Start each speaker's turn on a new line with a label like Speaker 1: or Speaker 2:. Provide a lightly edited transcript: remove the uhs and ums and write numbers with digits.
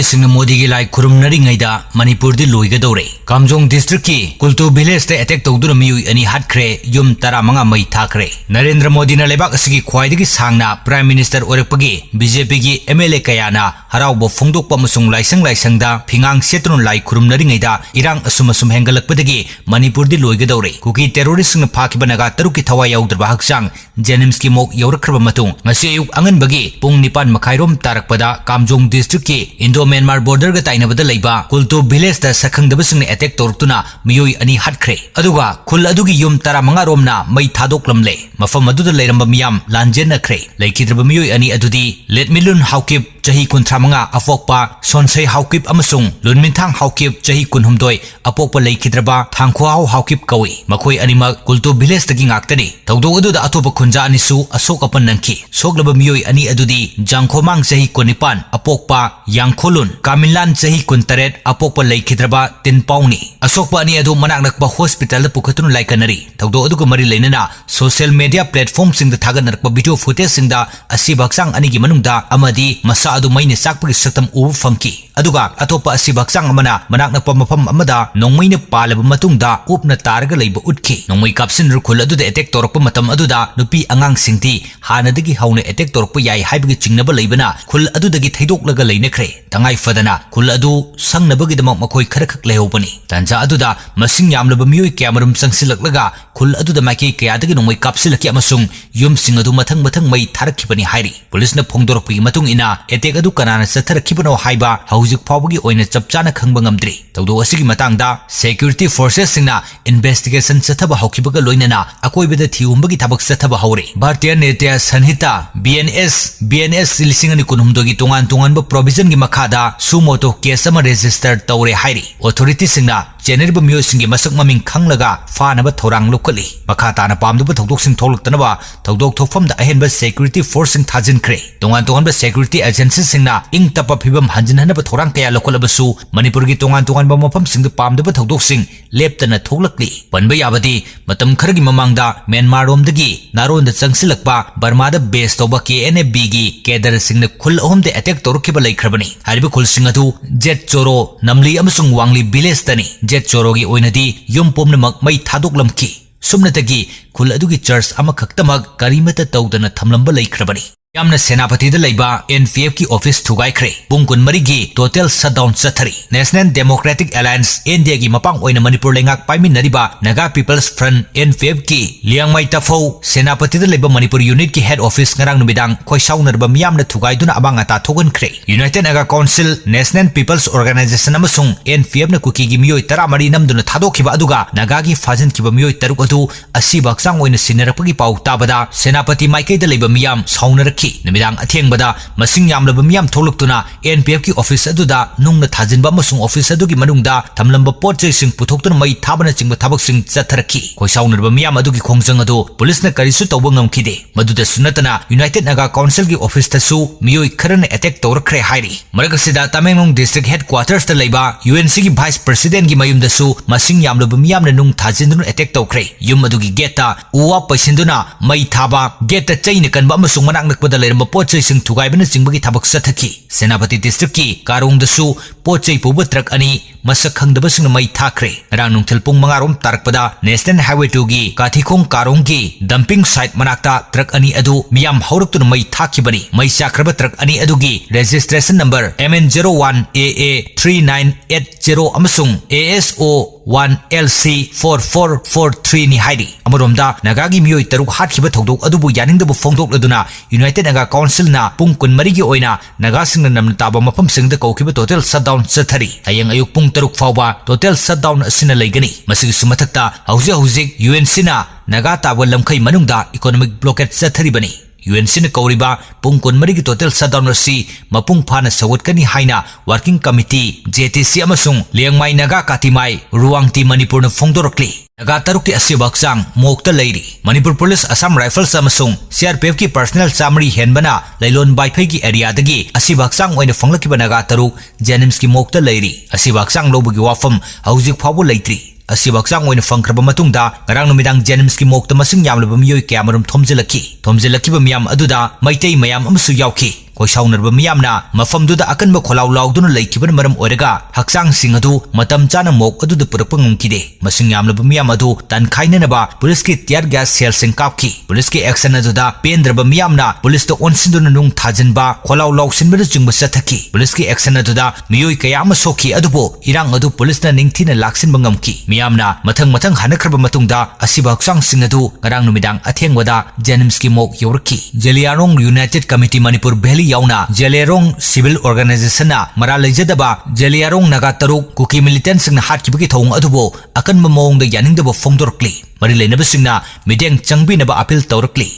Speaker 1: ꯇꯦꯔꯣꯔꯤस्ट सिंह मोदी की लाई खुरुमनरिंगैदा मणिपुर दी लोइगदौरे कामजोंग डिस्ट्रिक्ट की कुलतु विलेज ते अटैक तौदुना मियुई अनि हाटख्रे युम 15 मई थाख्रे नरेंद्र मोदी ना लेबाक असगी ख्वाइदगी सांगना प्राइम मिनिस्टर ओरकपगी बीजेपी की एमएलए कयाना हराउबो फोंदोकपा मसुंग लाइसंगदा फिंगांग सेतुन लाई खुरुमनरिंगैदा इरांग असुम हेंगलकपदगी मणिपुर दी लोइगदौरे कुकी टेररिस्ट सिंह फाकिबा नगा तरुक की थवा याउद्रबा हक्सांग जेनिम्स की mock यौरखरबा मतुंग ngasi ayuk anganbagi pung 9 makhairom tarakpada kamjong district ki Indo Myanmar border ga tainabada leiba kultu village da sakhangdabasing attack tortuna miyoi ani hatkhre aduga khul adugi yum 15 romna mai thadoklamle mafam aduda leiramba miyam lanjen nakhre leikidraba miyoi ani adudi letmilun haukip chahi 35 afokpa sonsei haukip amasung lunminthang haukip chahi 19 apokpa leikidraba thangkhwau haukip kawi makhoi anima kultu village dagi ngaktani tawdo aduda atopa khunja anisu asok apan nangki soglaba miyoi ani adudi jangkhomang chahi 19 apokpa yangkholun kamilan chahi 19 apokpa leikidraba tinpauni asokpa ani adu manak nakpa hospital pukhatun laikanari tawdo aduga mari leinana social media platform sing da thaganak video footage sing da asibaksang ani gi manungda amadi masa adu maine sakpagi saktam u famki aduga atopa asibaksang amana manak nakpa mafam amada nongmaina palaba matungda upna targa leiba utki nongmai kapsin rukhul aduda attack torokpa matam aduda nupi angang singti hanadagi hauna attack torokpa yai haibagi chingnaba leibana khul adudagi thaidoklaga leinakre tangai fadana khul adu sangnabagi damak makhoi kharakhak lehobani tanja aduda masing yamlaba miyoi kyamarum sangsilaklaga khul aduda maiki kayadagi nongmai kapsilaki amasung yum sing adu mathang mai tharakhibani hairi police na phongdorokpi matung ina attack adu kanana satharakibano haiba haujuk phawbagi oina chapchana khangba ngamdri tawdo asigi matangda security forces singna investigation chathaba haukibaga loinana akoibada thiumbagi thabak chathaba haure bhartiya netya sanhita BNS lisingani kunhumdogi tongan ba provision gi makhada sumoto case ama register tawre hairi authority singna general myo singi masak maming khanglaga fanaba thorang lokali makhata na pamduba thodok sing tholuktanaba thodok thokfam da ahenba security force sing thajin kre tongan ba security agency singna ing tapa phibam hanjin hanaba thorang kaya lokalabasu manipur gi tongan ba mafam sing da pamduba thodok sing leptana thoklakli panba yabadi matam khargi mamangda Myanmar rom dagi naron da changsilakpa Burma da base toba KNB gi kedar singna khul ahom de attack torkiba laikhrabani hariba khul sing adu jet choro namli amasung wangli village tani jet chorogi oinadi yum pomnamak mai thadoklamki sumnatagi khul adugi church ama khaktamak karimata tawdana thamlamba laikhrabani yamna senapati da laiba NPF ki office thugai khre pungkun marigi total shutdown chathari National Democratic Alliance India gi mapang oina Manipur lengak paimin nariba Naga People's Front NPF ki liangmai tafau senapati da laiba Manipur unit ki head office ngarang numidang khoisau narba miyamna thugai duna abang ata thogun khre United Naga Council National People's Organization amasung NPF na kuki gi miyoi 13 namduna thadokhiba aduga Naga gi fajin kiba miyoi taruk adu asibaksang oina sinarapagi pau tabada senapati maikai da laiba miyam saunar Namidang athengbada masing yamlaba miyam tholuktuna NPF ki office aduda nungna thajinba masung office adugi manungda thamlamba potchei sing puthoktuna mai thabana chingba thabak sing chatharaki khoisaunerba miyam adugi khongjang adu police na karisu tawba ngamkhide maduda sunatana United Naga Council ki office tasu miyoi kharana attack tawrakre hairi maragasida Tamenglong district headquarters ta leiba UNC ki vice president ki mayum dasu masing yamlaba miyam na nung thajinduna attack tawkre yum adugi gate ta uwa paisinduna mai thaba gate ta chaina kanba masung manak nak Lerma pochai sing thugai bana jingbagi thabak sathaki Senapati district ki karong dasu pochai puba truck ani masak khangdaba sing mai thakre rang nungthil pung mangarom tarakpada National Highway 2 gi kathikong karong gi dumping site manakta truck ani adu miyam hauruktuna mai thakibani mai chakraba truck ani adu gi registration number MN01AA3980 amasung ASO 1LC4443 ni haidi amoromda nagagi miyoi taruk hatkiba thodok adubu yaningdabu fongdok laduna United Naga Council na pung kun marigi oina naga singna namna taba mafam singda kaukiba total shutdown chathari hayang ayuk pung taruk fawba total shutdown asina leigani masigi sumathakta hauzik UNC na naga taba lamkhai manungda economic blockade chathari bani UNC na kauriba pung kun marigi total shutdown rasi mapung phana sawatkani haina working committee JTC amasung liangmai naga katimai ruangti Manipur na fongdorokli naga tarukki asibaksang mokta leiri Manipur Police Assam Rifles amasung CRPF ki personal summary henbana lailon baifai ki area dagi asibaksang oina fanglakiba naga taruk Jenims ki mokta leiri asibaksang lobugi wafam hauzik phabu leitri asibaksang oina fangkraba matungda ngarang numidang Jenims ki mokta masing yamlaba miyoi kyamarum thomjilaki ba miyam aduda maitei mayam amasu yauki कोइसाउनरबा मियामना मफमदुदा अकनबा खोलाउ लाउदुना लेखिबन मरम ओरगा हक्सांग सिंह अदु मतम चाना मोक अदुदा पुरकपा ngumkide masing yamlaba miyam adu tanखाइननबा पुलिस की टियर गैस सेल सिंह कापखि पुलिस की एक्शन अदुदा पेंद्रबा मियामना पुलिस तो ओनसिंदुना नुंग थाजिनबा खोलाउ लाउसिनबदा चिंगबा चथखि पुलिस की एक्शन अदुदा मियोय कयामा सोखि अदुबो इरांग अदु पुलिसना निंगथिना लाक्सिनबा ngamkि मियामना मथंग हानखरबा मतुंगदा असिबा हक्सांग सिंह अदु ngarang numidang athengwada जेनिम्स की मोक यौरखि जेलियारोंग यूनाइटेड कमिटी मणिपुर भेली याउना जेलियारोंग सिविल ऑर्गेनाइजेशन ना मरा लेजदबा जेलियारोंग नागा तरुक कुकी मिलिटेंट सिंह हाटकिबगी थौंग अदुबो अकनबा मौंगदा यानिंगदबा फोंदोरक्लि मरि लेनबसिंगना मिदेंग चंगबिनबा अपील तौरक्लि।